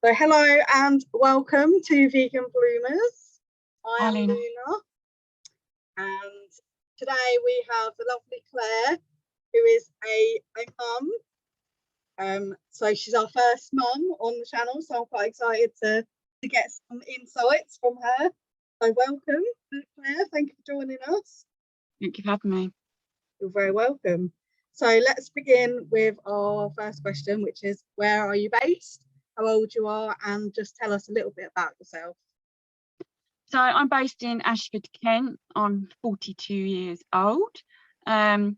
So hello and welcome to Vegan Bloomers. I Hi, am Luna. Luna, and today we have the lovely Claire, who is a mum. So she's our first mum on the channel, so I'm quite excited to get some insights from her. So welcome, Claire. Thank you for joining us. Thank you for having me. You're very welcome. So let's begin with our first question, which is, where are you based, how old you are, and just tell us a little bit about yourself. So I'm based in Ashford, Kent. I'm 42 years old. I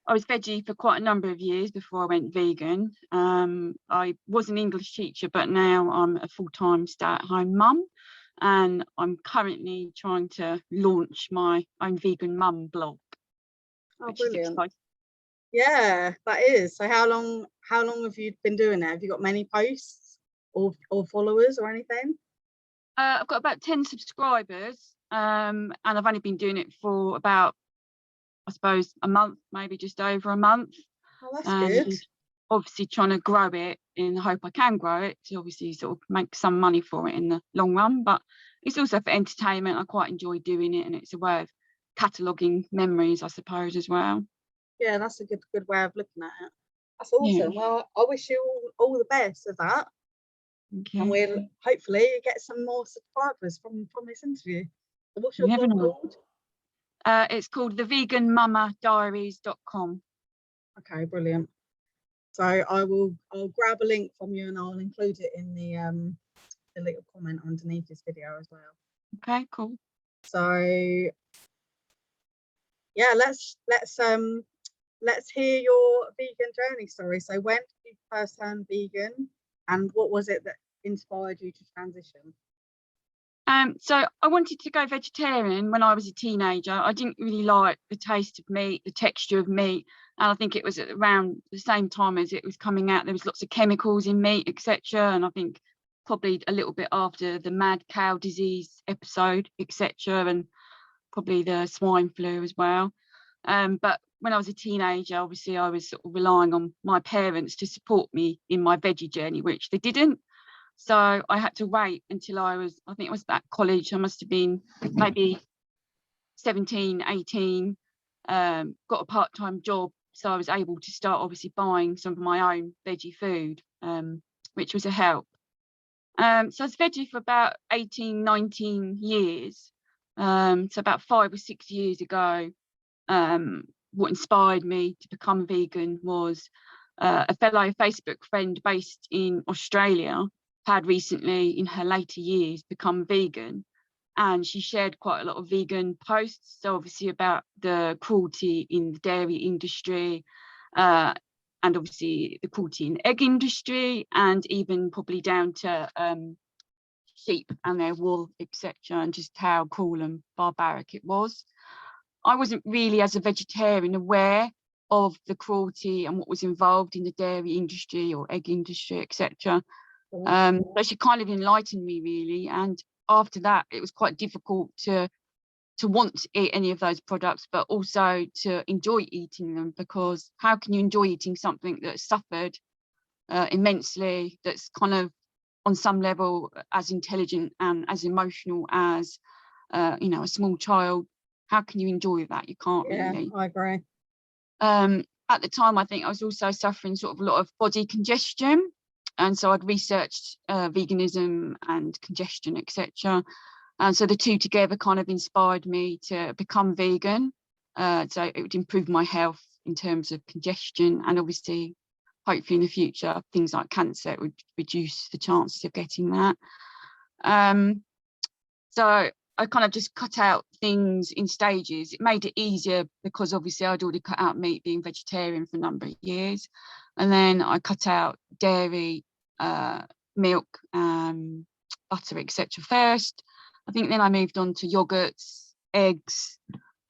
was veggie for quite a number of years before I went vegan. I was an English teacher, but now I'm a full-time stay-at-home mum, and I'm currently trying to launch my own vegan mum blog. Oh, which is brilliant. exciting. Yeah, that is. So how long have you been doing that? Have you got many posts or followers or anything? I've got about 10 subscribers, and I've only been doing it for about, I suppose, a month, maybe just over a month. Oh, that's good. Obviously trying to grow it in the hope I can grow it to obviously sort of make some money for it in the long run, but it's also for entertainment. I quite enjoy doing it, and it's a way of cataloguing memories, I suppose, as well. Yeah, that's a good way of looking at it. That's awesome. Yeah. Well, I wish you all the best of that. Thank you. And we'll hopefully get some more subscribers from this interview. So what's your blog called? It's called theveganmamadiaries.com. Okay, brilliant. So I'll grab a link from you and I'll include it in the little comment underneath this video as well. Okay, cool. So yeah, let's hear your vegan journey story. So when did you first turn vegan, and what was it that inspired you to transition? So I wanted to go vegetarian when I was a teenager. I didn't really like the taste of meat, the texture of meat, and I think it was around the same time as it was coming out. There was lots of chemicals in meat, etc. And I think probably a little bit after the mad cow disease episode, etc. And probably the swine flu as well. But when I was a teenager, obviously I was sort of relying on my parents to support me in my veggie journey, which they didn't. So I had to wait until I think it was at college. I must have been maybe 17, 18, got a part-time job. So I was able to start obviously buying some of my own veggie food, which was a help. So I was veggie for about 18, 19 years. So about 5 or 6 years ago, what inspired me to become vegan was a fellow Facebook friend based in Australia had recently in her later years become vegan, and she shared quite a lot of vegan posts, so obviously about the cruelty in the dairy industry, and obviously the cruelty in the egg industry, and even probably down to sheep and their wool, etc., and just how cruel and barbaric it was. I wasn't really, as a vegetarian, aware of the cruelty and what was involved in the dairy industry or egg industry, etc. So she kind of enlightened me, really. And after that, it was quite difficult to want to eat any of those products, but also to enjoy eating them, because how can you enjoy eating something that's suffered immensely, that's kind of on some level as intelligent and as emotional as a small child? How can you enjoy that? You can't really. I agree. At the time, I think I was also suffering sort of a lot of body congestion, and so I'd researched veganism and congestion, etc. And so the two together kind of inspired me to become vegan. So it would improve my health in terms of congestion, and obviously, hopefully in the future, things like cancer, it would reduce the chances of getting that. So I kind of just cut out things in stages. It made it easier because obviously I'd already cut out meat, being vegetarian for a number of years. And then I cut out dairy, milk, butter, etc. first. I think then I moved on to yogurts, eggs.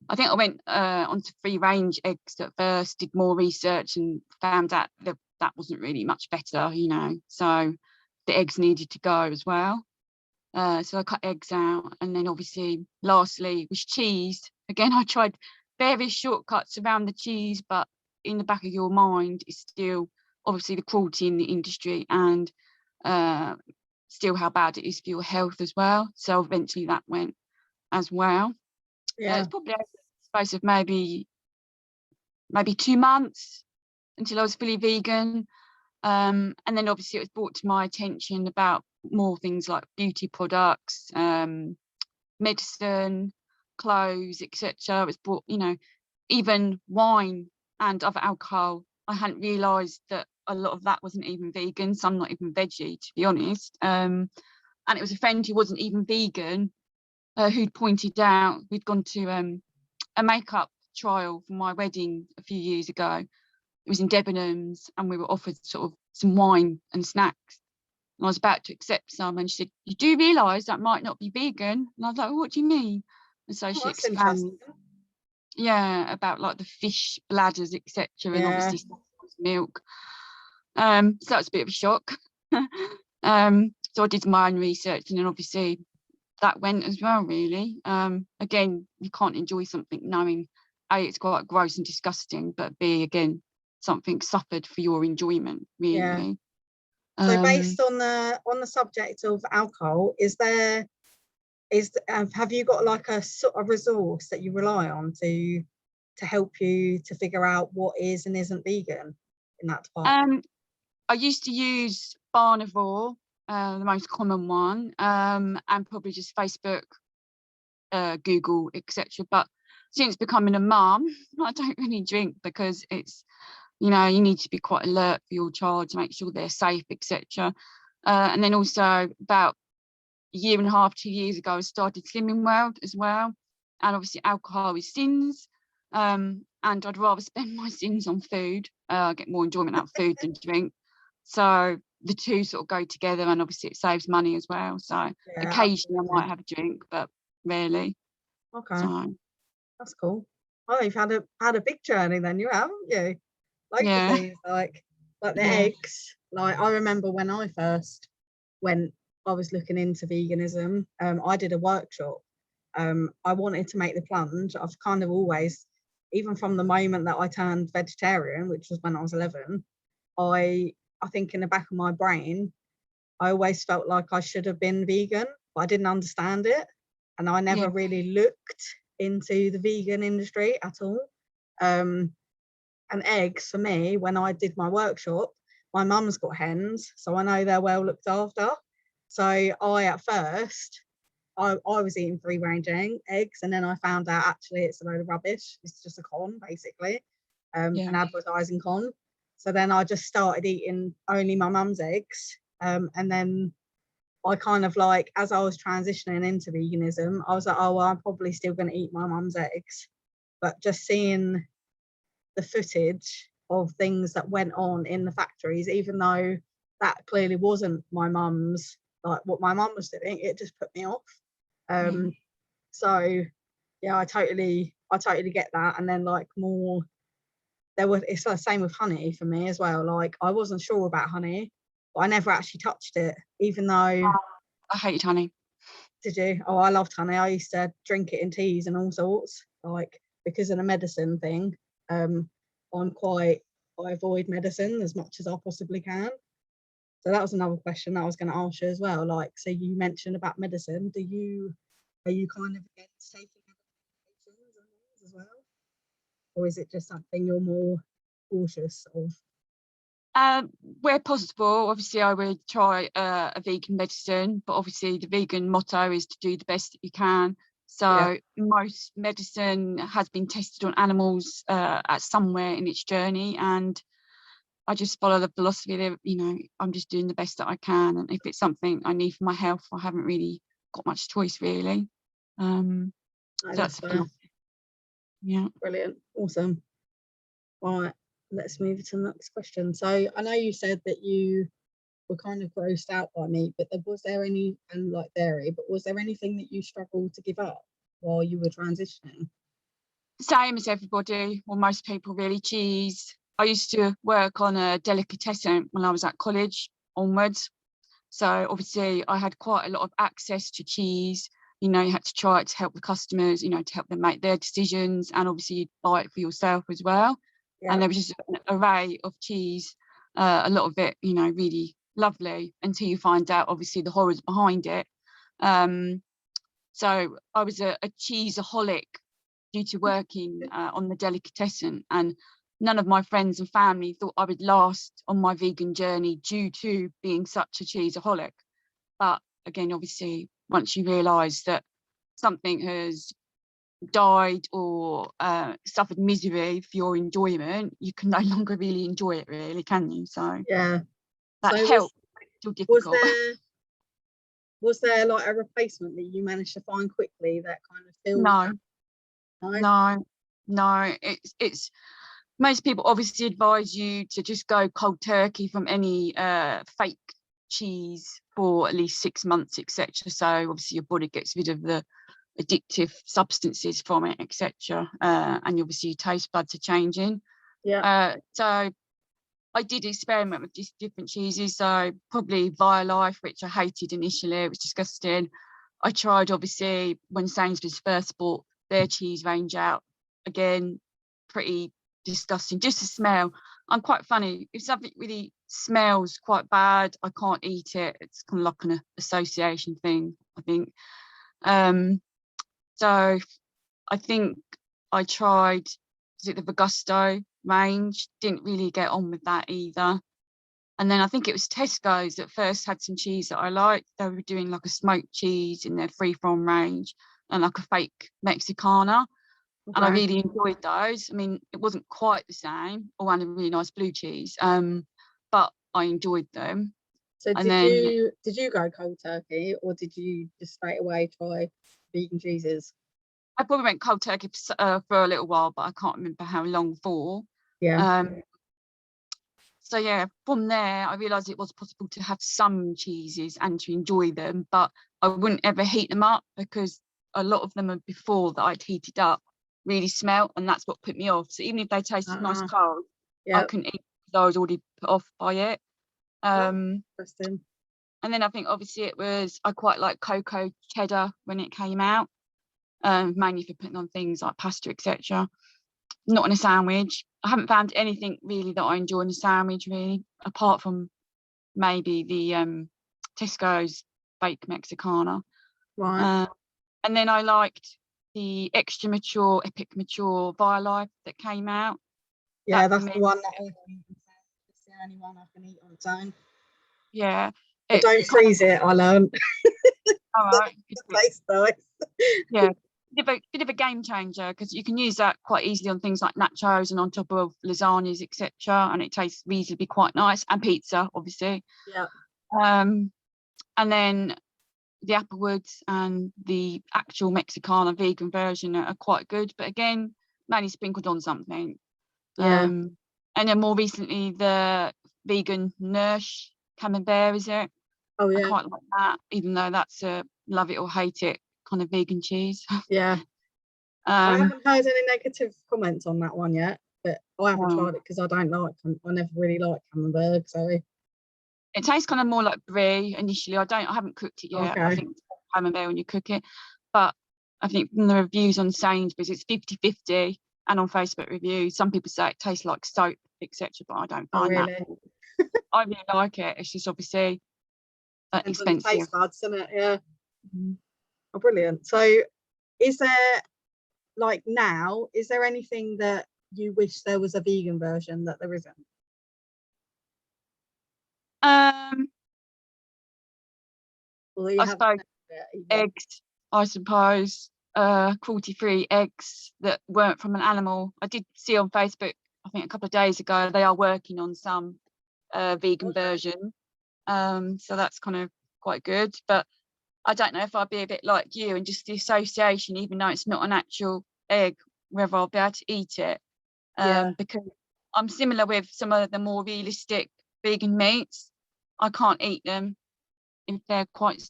I think I went onto free range eggs at first, did more research and found out that wasn't really much better, so the eggs needed to go as well. So I cut eggs out, and then obviously lastly was cheese. Again, I tried various shortcuts around the cheese, but in the back of your mind is still obviously the cruelty in the industry and still how bad it is for your health as well. So eventually that went as well. Yeah. It's probably over the space of maybe 2 months until I was fully vegan. And then obviously it was brought to my attention about more things like beauty products, medicine, clothes, etc. It was brought, even wine and other alcohol. I hadn't realised that a lot of that wasn't even vegan. Some not even veggie, to be honest. And it was a friend who wasn't even vegan who'd pointed out, we'd gone to a makeup trial for my wedding a few years ago. It was in Debenhams, and we were offered sort of some wine and snacks. And I was about to accept some, and she said, "You do realise that might not be vegan?" And I was like, "What do you mean?" And so Oh, she that's explained, interesting. about like the fish bladders, etc., and Yeah. obviously milk. So that's a bit of a shock. So I did my own research, and then obviously that went as well, really. Again, you can't enjoy something knowing A, it's quite gross and disgusting, but B, again, something suffered for your enjoyment, Yeah. really. So based on the subject of alcohol, have you got like a sort of resource that you rely on to help you to figure out what is and isn't vegan in that department? I used to use Barnivore, the most common one, and probably just Facebook, Google, etc. But since becoming a mum, I don't really drink because it's, you need to be quite alert for your child to make sure they're safe, etc. And then also about a year and a half, 2 years ago, I started Slimming World as well. And obviously alcohol is sins. And I'd rather spend my sins on food. I get more enjoyment out of food than drink. So the two sort of go together, and obviously it saves money as well. So Yeah, occasionally absolutely. I might have a drink, but rarely. Okay, So that's cool. Oh, you've had a big journey then, you haven't you? Loads of yeah, things like the yeah, eggs. Like I remember when I first went, I was looking into veganism. I did a workshop. I wanted to make the plunge. I've kind of always, even from the moment that I turned vegetarian, which was when I was 11, I think in the back of my brain, I always felt like I should have been vegan, but I didn't understand it. And I yeah, never really looked into the vegan industry at all. Um, and eggs for me, when I did my workshop, my mum's got hens, so I know they're well looked after. So at first, I was eating free range eggs, and then I found out actually it's a load of rubbish. It's just a con, basically, yeah, an advertising con. So then I just started eating only my mum's eggs. And then I kind of like, as I was transitioning into veganism, I was like, oh, well, I'm probably still going to eat my mum's eggs. But just seeing the footage of things that went on in the factories, even though that clearly wasn't my mum's, like what my mum was doing, it just put me off. yeah. So yeah, I totally get that. And then like more, it's the same with honey for me as well. Like I wasn't sure about honey, but I never actually touched it, even though. I hate honey. Did you? Oh, I loved honey. I used to drink it in teas and all sorts, like because of the medicine thing. Um, I avoid medicine as much as I possibly can. So that was another question that I was going to ask you as well. Like, so you mentioned about medicine. Are you kind of against taking medications and things as well, or is it just something you're more cautious of? Where possible, obviously I would try a vegan medicine, but obviously the vegan motto is to do the best that you can. Yeah, So most medicine has been tested on animals at somewhere in its journey, and I just follow the philosophy that, I'm just doing the best that I can, and if it's something I need for my health, I haven't really got much choice, really. no, So that's that's the fair. philosophy. Yeah. Brilliant, awesome. Right, let's move to the next question. So I know you said that you were kind of grossed out by meat, but was there any, and like dairy, but was there anything that you struggled to give up while you were transitioning? Same as everybody, or most people really, cheese. I used to work on a delicatessen when I was at college onwards. So obviously I had quite a lot of access to cheese. You had to try it to help the customers, to help them make their decisions, and obviously you'd buy it for yourself as well. Yeah, And there was just an array of cheese, a lot of it, really lovely until you find out obviously the horrors behind it. So I was a cheeseaholic due to working on the delicatessen, and none of my friends and family thought I would last on my vegan journey due to being such a cheeseaholic. But again, obviously, once you realise that something has died or suffered misery for your enjoyment, you can no longer really enjoy it, really, can you? So Yeah. that So helped. Still difficult. Was there like a replacement that you managed to find quickly that kind of filled No, that? no. It's most people obviously advise you to just go cold turkey from any fake cheese for at least 6 months, etc. So obviously your body gets rid of the addictive substances from it, etc. And obviously your taste buds are changing. Yeah. So I did experiment with just different cheeses. So probably Violife, which I hated initially, it was disgusting. I tried obviously when Sainsbury's first bought their cheese range out, again, pretty disgusting, just the smell. I'm quite funny. If something really smells quite bad, I can't eat it. It's kind of like an association thing, I think. So I think I tried, is it the Vegusto range? Didn't really get on with that either. And then I think it was Tesco's that first had some cheese that I liked. They were doing like a smoked cheese in their free-from range and like a fake Mexicana. And I Okay. really enjoyed those. I mean, it wasn't quite the same, or had a really nice blue cheese, but I enjoyed them. So And then did you go cold turkey, or did you just straight away try vegan cheeses? I probably went cold turkey for a little while, but I can't remember how long for. Yeah. So yeah, from there, I realised it was possible to have some cheeses and to enjoy them, but I wouldn't ever heat them up because a lot of them before that I'd heated up really smelt, and that's what put me off. So even if they tasted nice cold, I Yeah. couldn't eat because I was already put off by it. Interesting. And then I think obviously I quite like cocoa cheddar when it came out, mainly for putting on things like pasta, etc. Not in a sandwich. I haven't found anything really that I enjoy in a sandwich, really, apart from maybe the Tesco's fake Mexicana. Right. And then I liked the extra mature, epic mature Violife that came out. Yeah, That for that's me, the one that I've eaten. It's the only one I can eat on its own. yeah. I don't freeze it, I learned. All right. It tastes nice. Yeah. Bit of a game changer because you can use that quite easily on things like nachos and on top of lasagnas, etc. And it tastes reasonably quite nice, and pizza, obviously. Yeah. And then the Applewoods and the actual Mexicana vegan version are quite good, but again, mainly sprinkled on something. Yeah. And then more recently, the vegan Nurse Camembert, is it? Oh I yeah. quite like that, even though that's a love it or hate it kind of vegan cheese. Yeah. I haven't heard any negative comments on that one yet, but I haven't tried it because I don't like I never really liked Camembert, so it tastes kind of more like brie initially. I haven't cooked it yet. I okay. think it's Camembert when you cook it, but I think from the reviews on Sainsbury's it's 50-50, and on Facebook reviews some people say it tastes like soap, etc. But I don't find that. I really like it. It's just obviously Depends on your expensive. taste buds, isn't it? Yeah. Oh, brilliant. So is there, like now, is there anything that you wish there was a vegan version that there isn't? I suppose eggs, I suppose, cruelty-free eggs that weren't from an animal. I did see on Facebook, I think a couple of days ago, they are working on some vegan version. So that's kind of quite good. But I don't know if I'd be a bit like you and just the association, even though it's not an actual egg, whether I'll be able to eat it. Because I'm similar with some of the more realistic vegan meats. I can't eat them if they're quite,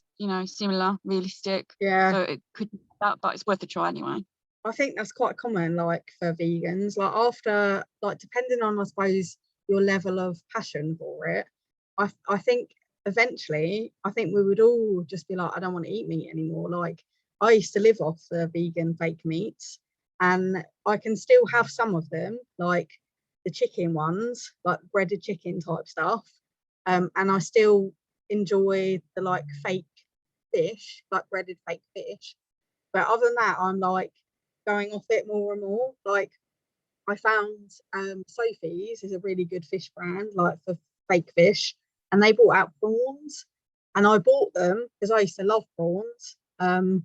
similar, realistic. Yeah. So it could be that, but it's worth a try anyway. I think that's quite common, like for vegans, like after, like depending on, I suppose, your level of passion for it, I think eventually, I think we would all just be like, I don't want to eat meat anymore. Like I used to live off the vegan fake meats, and I can still have some of them, like the chicken ones, like breaded chicken type stuff. and I still enjoy the like fake fish, like breaded fake fish. But other than that, I'm like going off it more and more. Like I found Sophie's is a really good fish brand, like for fake fish, and they brought out prawns, and I bought them because I used to love prawns, and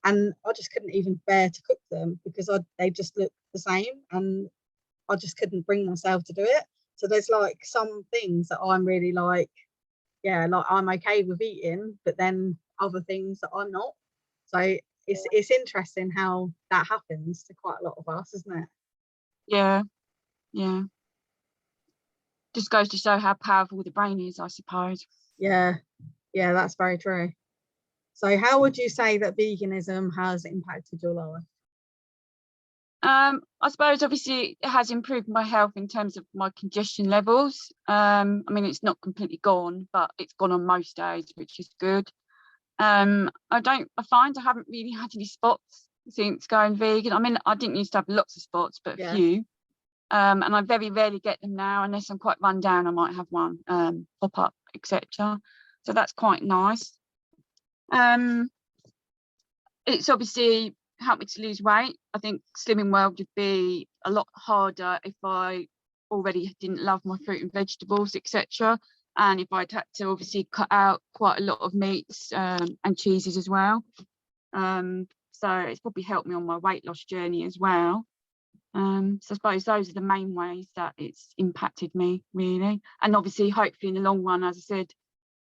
I just couldn't even bear to cook them because they just looked the same, and I just couldn't bring myself to do it. So there's like some things that I'm really like, yeah, like I'm okay with eating, but then other things that I'm not. So it's interesting how that happens to quite a lot of us, isn't it? Yeah, yeah. Just goes to show how powerful the brain is, I suppose. Yeah, yeah, that's very true. So how would you say that veganism has impacted your life? I suppose obviously it has improved my health in terms of my congestion levels. I mean, it's not completely gone, but it's gone on most days, which is good. I find I haven't really had any spots since going vegan. I mean, I didn't used to have lots of spots, but a Yeah. few. And I very rarely get them now, unless I'm quite run down, I might have one pop up, etc. So that's quite nice. It's obviously helped me to lose weight. I think Slimming World would be a lot harder if I already didn't love my fruit and vegetables, etc. And if I'd had to obviously cut out quite a lot of meats and cheeses as well. So it's probably helped me on my weight loss journey as well. So I suppose those are the main ways that it's impacted me, really. And obviously, hopefully in the long run, as I said,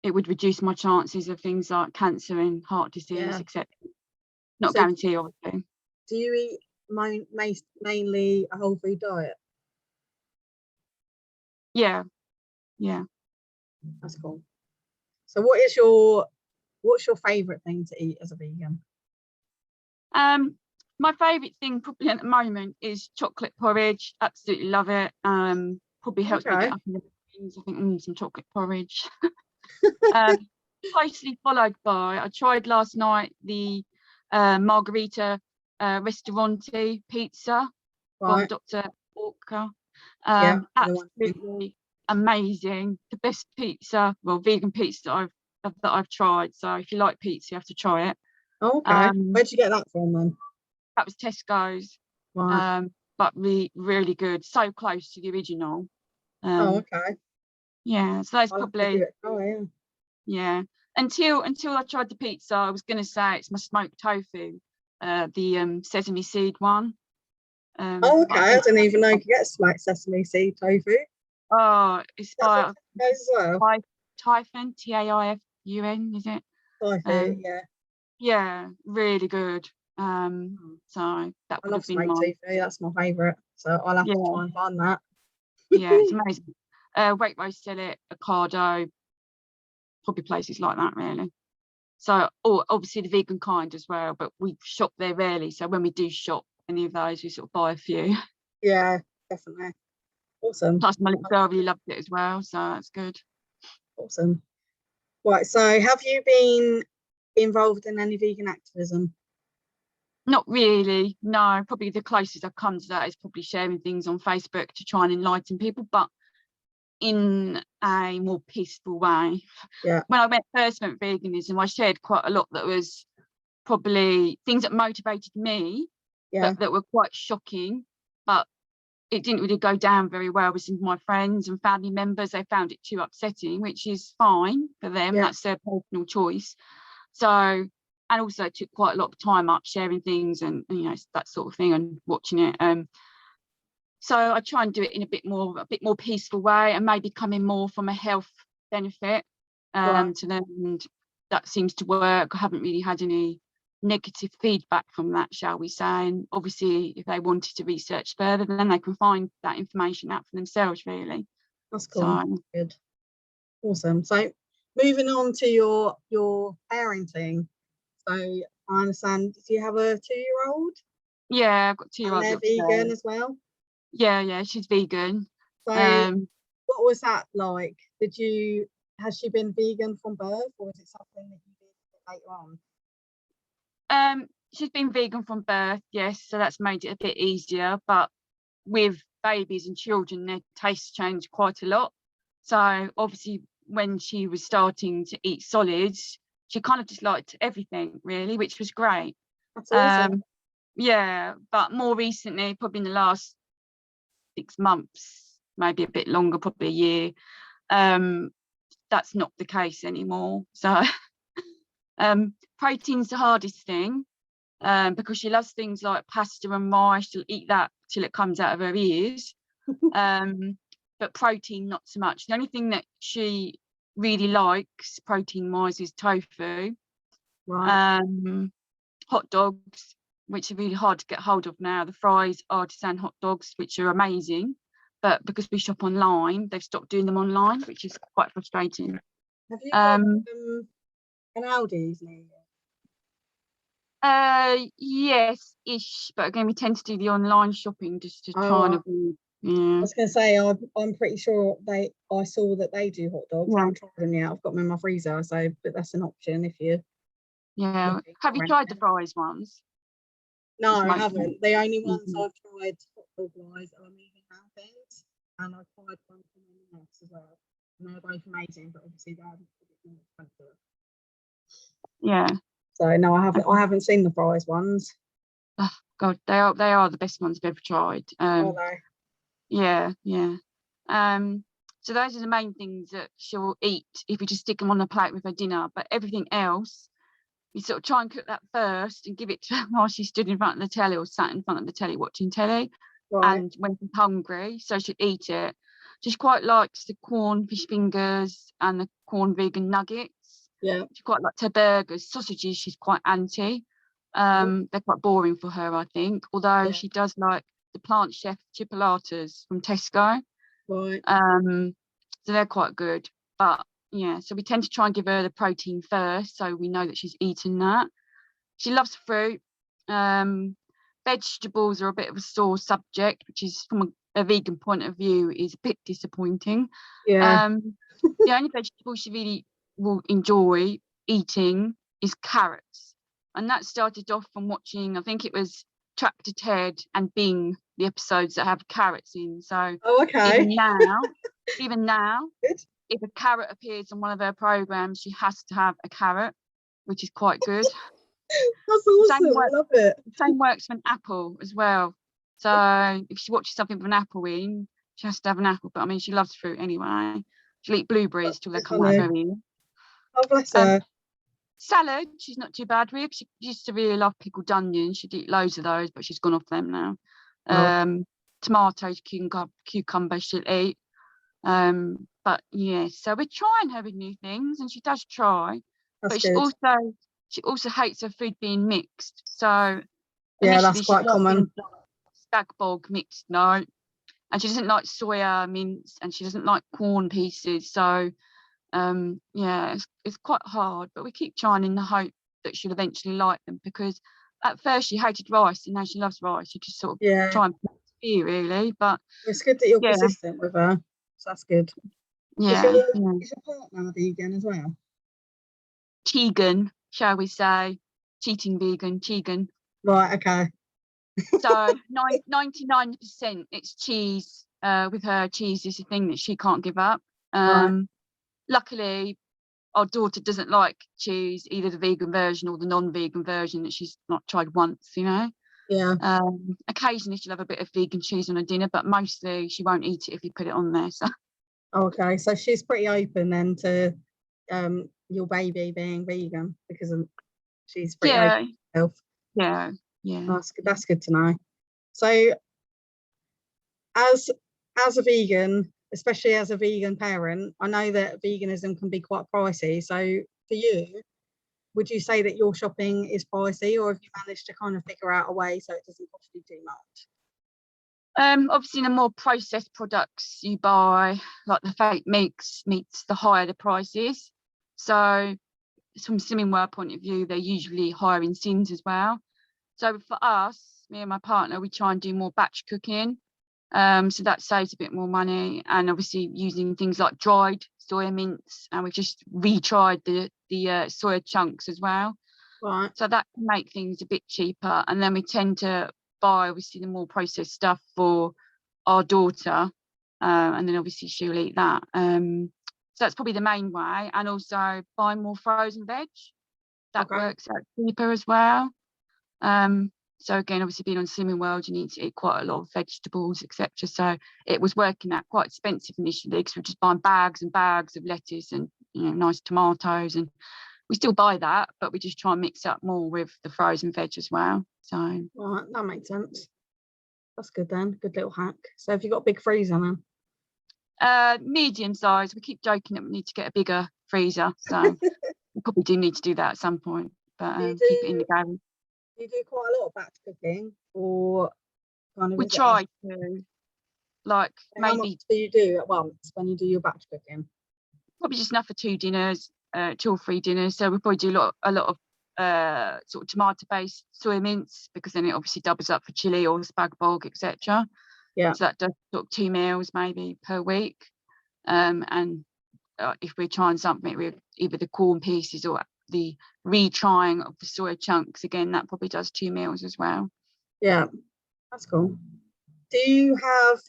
it would reduce my chances of things like cancer and heart disease, Yeah. etc. Not So guarantee, obviously. do you eat mainly a whole food diet? Yeah. That's cool. So what's your favorite thing to eat as a vegan? My favourite thing probably at the moment is chocolate porridge. Absolutely love it. Probably helps me get up in the mornings. I think some chocolate porridge. Closely followed by, I tried last night the Margherita Ristorante pizza from Dr. Orca. Absolutely amazing. The best pizza, well, vegan pizza that I've tried. So if you like pizza, you have to try it. Okay. Where'd you get that from then? That was Tesco's. Right. But really good. So close to the original. Okay. Yeah, so that's probably yeah. Until I tried the pizza, I was gonna say it's my smoked tofu, the sesame seed one. Okay. I didn't even know you could get smoked sesame seed tofu. Oh, it's by Taifun, Taifun, is it? Tofu, yeah. Yeah, really good. So that would have been smoked tofu. That's my favourite. So I'll have to try and find that. Yeah, it's amazing. Waitrose sell it, Ocado, probably places like that, really. So, obviously the vegan kind as well, but we shop there rarely. So when we do shop any of those, we sort of buy a few. Yeah, definitely. Awesome. Plus my little girl really loved it as well, so that's good. Awesome. Right, so have you been involved in any vegan activism? Not really, no. Probably the closest I've come to that is probably sharing things on Facebook to try and enlighten people, but in a more peaceful way. Yeah. When I first went veganism, I shared quite a lot that was probably things that motivated me, that were quite shocking, but it didn't really go down very well with some of my friends and family members. They found it too upsetting, which is fine for them. That's their personal choice. So, and also it took quite a lot of time up sharing things and that sort of thing and watching it. So I try and do it in a bit more peaceful way and maybe coming more from a health benefit to them, and that seems to work. I haven't really had any negative feedback from that, shall we say. And obviously if they wanted to research further, then they can find that information out for themselves, really. That's cool. So, good. Awesome. So moving on to your parenting. So I understand, do you have a 2-year-old? Yeah, I've got 2-year-old. And they're vegan as well? Yeah, she's vegan. So what was that like? Has she been vegan from birth, or is it something that you did later on? She's been vegan from birth, yes, so that's made it a bit easier, but with babies and children, their tastes change quite a lot. So obviously when she was starting to eat solids, she kind of just liked everything really, which was great. That's awesome. Yeah, but more recently, probably in the last 6 months, maybe a bit longer, probably a year, that's not the case anymore. So protein's the hardest thing, because she loves things like pasta and rice. She'll eat that till it comes out of her ears. But protein, not so much. The only thing that she really likes protein wise is tofu. Right. Hot dogs, which are really hard to get hold of now. The Fry's artisan hot dogs, which are amazing, but because we shop online, they've stopped doing them online, which is quite frustrating. Have you got an Aldi's near you? Yes, ish, but again, we tend to do the online shopping just to try and avoid. I Yeah, was going to say, I'm pretty sure I saw that they do hot dogs. I yeah, haven't tried them yet. I've got them in my freezer, so but that's an option if you. yeah. Have you tried the Fry's ones? No, I Smoked them. haven't. The only ones Mhm. I've tried hot dog wise are Moving Mountains, and I've tried one from M&S as well. And they're both amazing, but obviously they're a bit more expensive. Yeah. So no, I haven't seen the Fry's ones. Oh, God, they are the best ones I've ever tried. Are they? Yeah, yeah. So those are the main things that she'll eat if we just stick them on the plate with her dinner. But everything else, we sort of try and cook that first and give it to her while she stood in front of the telly or sat in front of the telly watching telly. Right. And when she's hungry, so she'll eat it. She quite likes the corn fish fingers and the corn vegan nuggets. Yeah. She quite likes her burgers. Sausages, she's quite anti. They're quite boring for her, I think. Although Yeah. she does like the Plant Chef chipolatas from Tesco. Right. So they're quite good. But yeah, so we tend to try and give her the protein first, so we know that she's eaten that. She loves fruit. Vegetables are a bit of a sore subject, which is from a vegan point of view is a bit disappointing. Yeah. The only vegetable she really will enjoy eating is carrots. And that started off from watching, I think it was Tractor Ted and Bing, the episodes that have carrots in. So Oh, okay. even now, Good. if a carrot appears on one of her programs, she has to have a carrot, which is quite good. That's awesome. I love it. Same works for an apple as well. So if she watches something with an apple in, she has to have an apple. But I mean, she loves fruit anyway. She'll eat blueberries till they come out of her ear. Oh, bless her. Salad, she's not too bad with. She used to really love pickled onions. She'd eat loads of those, but she's gone off them now. Tomatoes, cucumber, she'll eat. But yeah, so we're trying her with new things, and she does try. That's but good. she also hates her food being mixed. So yeah, that's initially quite common. Stag bog mixed, no, and she doesn't like soya mince, and she doesn't like corn pieces. So yeah, it's quite hard, but we keep trying in the hope that she'll eventually like them, because at first she hated rice and now she loves rice. You just sort of try and persevere really, but it's good that you're persistent with her, so that's good. Is your partner vegan as well? Chegan, shall we say, cheating vegan, Chegan. Right, okay. So 99% it's cheese. With her, cheese is the thing that she can't give up. Right. Luckily, our daughter doesn't like cheese, either the vegan version or the non-vegan version that she's not tried once, you know. Yeah. Occasionally she'll have a bit of vegan cheese on her dinner, but mostly she won't eat it if you put it on there. So. Okay, so she's pretty open then to your baby being vegan because she's pretty open to health. Yeah. That's good to know. So as a vegan, especially as a vegan parent, I know that veganism can be quite pricey. So for you, would you say that your shopping is pricey, or have you managed to kind of figure out a way so it doesn't cost you too much? Obviously the more processed products you buy, like the fake meats, the higher the prices. So from Slimming point of view, they're usually higher in sins as well. So for us, me and my partner, we try and do more batch cooking. So that saves a bit more money, and obviously using things like dried soya mince, and we just retried the soya chunks as well. Right. So that can make things a bit cheaper, and then we tend to buy obviously the more processed stuff for our daughter, and then obviously she'll eat that. So that's probably the main way, and also buying more frozen veg. That Okay. works out cheaper as well. So again, obviously being on Slimming World, you need to eat quite a lot of vegetables, etc. So it was working out quite expensive initially because we're just buying bags and bags of lettuce and nice tomatoes, and we still buy that, but we just try and mix up more with the frozen veg as well. So Right, that makes sense. That's good then. Good little hack. So have you got a big freezer then? medium size. We keep joking that we need to get a bigger freezer, so we probably do need to do that at some point. But keep it in the garage. You do quite a lot of batch cooking, or kind of We is it try to, like, how much maybe do you do at once when you do your batch cooking? probably just enough for 2 dinners, 2 or 3 dinners. So we probably do a lot of sort of tomato-based soy mince, because then it obviously doubles up for chili or spag bol, etc. Yeah. So that does sort of 2 meals maybe per week. And if we're trying something with either the corn pieces or the retrying of the soy chunks, again, that probably does 2 meals as well. Yeah, that's cool. Do you have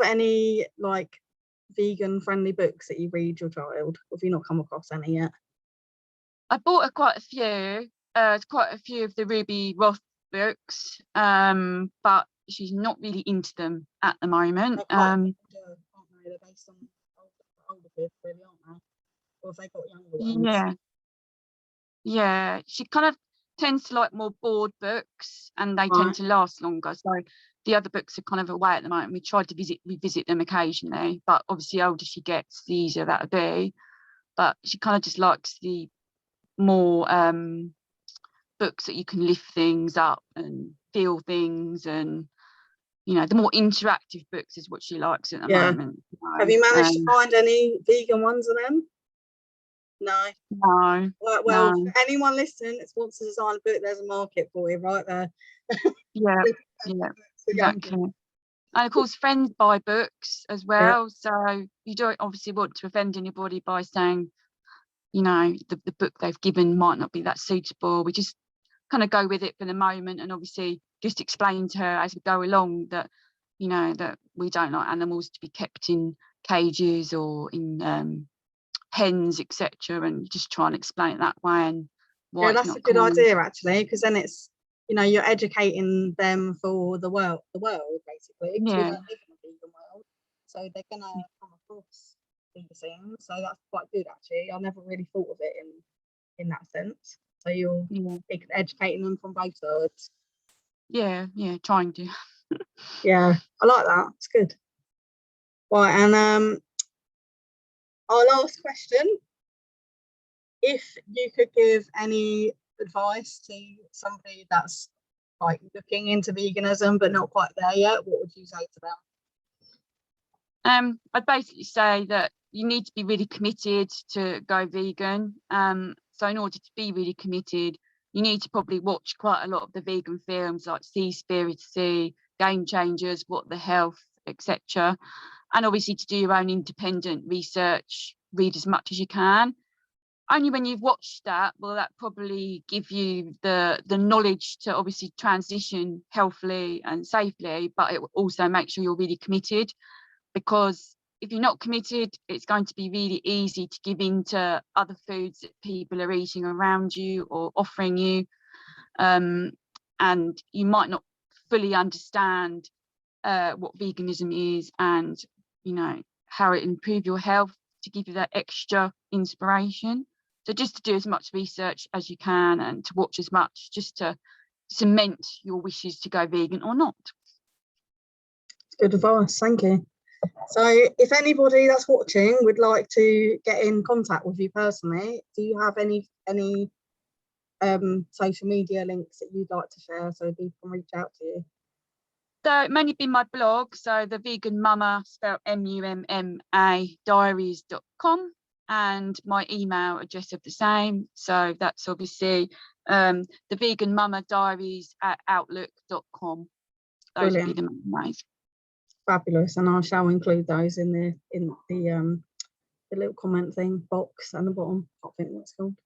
any like vegan friendly books that you read your child? Or have you not come across any yet? I bought quite a few. Quite a few of the Ruby Roth books, but she's not really into them at the moment. Aren't they? They're based on older kids, really, aren't they? Or have they got younger ones? Yeah. She kind of tends to like more board books, and they tend Right. to last longer. So the other books are kind of away at the moment. We tried to revisit them occasionally, but obviously, the older she gets, the easier that'll be. But she kind of just likes the more books that you can lift things up and feel things, and the more interactive books is what she likes at the moment. Have you managed to find any vegan ones of them? No. No. Well, No. for anyone listening that wants to design a book, there's a market for you right there. Yeah. Exactly. And of course, friends buy books as well. So you don't obviously want to offend anybody by saying, the book they've given might not be that suitable. We just kind of go with it for the moment, and obviously just explain to her as we go along that, that we don't like animals to be kept in cages or in pens, etc. And just try and explain it that way, and why it's that's not a good cool. idea actually, because then it's you're educating them for the world basically, because we don't live in a vegan world, so they're gonna come across these things. So that's quite good actually. I never really thought of it in that sense. So you're educating them from both sides. Trying to. Yeah, I like that. It's good. Right, and our last question: if you could give any advice to somebody that's like looking into veganism but not quite there yet, what would you say to them? I'd basically say that you need to be really committed to go vegan. So in order to be really committed, you need to probably watch quite a lot of the vegan films like Seaspiracy, Game Changers, What the Health, etc. And obviously to do your own independent research, read as much as you can. Only when you've watched that will that probably give you the knowledge to obviously transition healthily and safely, but it will also make sure you're really committed, because if you're not committed, it's going to be really easy to give in to other foods that people are eating around you or offering you, and you might not fully understand what veganism is, and how it improve your health, to give you that extra inspiration. So just to do as much research as you can, and to watch as much, just to cement your wishes to go vegan or not. Good advice, thank you. So if anybody that's watching would like to get in contact with you personally, do you have any social media links that you'd like to share so people can reach out to you? So it mainly been my blog, so the Vegan Mumma, spelled MUMMA diaries.com, and my email address of the same. So that's obviously the Vegan Mumma diaries at outlook.com. Those would be the main ways. Fabulous, and I shall include those in the little comment thing box at the bottom. I think that's called.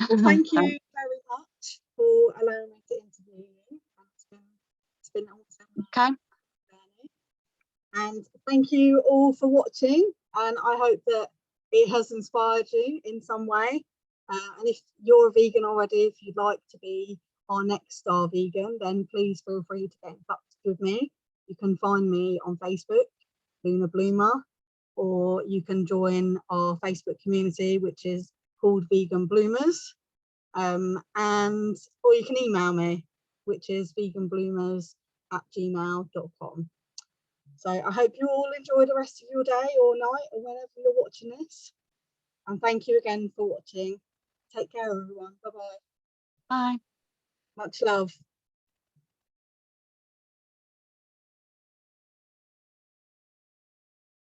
Well, thank you very much for allowing me to interview you. It's been awesome. Okay. And thank you all for watching, and I hope that it has inspired you in some way. And if you're a vegan already, if you'd like to be our next star vegan, then please feel free to get in touch with me. You can find me on Facebook, Luna Bloomer, or you can join our Facebook community, which is called Vegan Bloomers. And or you can email me, which is veganbloomers@gmail.com. So I hope you all enjoy the rest of your day or night or whenever you're watching this. And thank you again for watching. Take care, everyone. Bye-bye. Bye. Much love.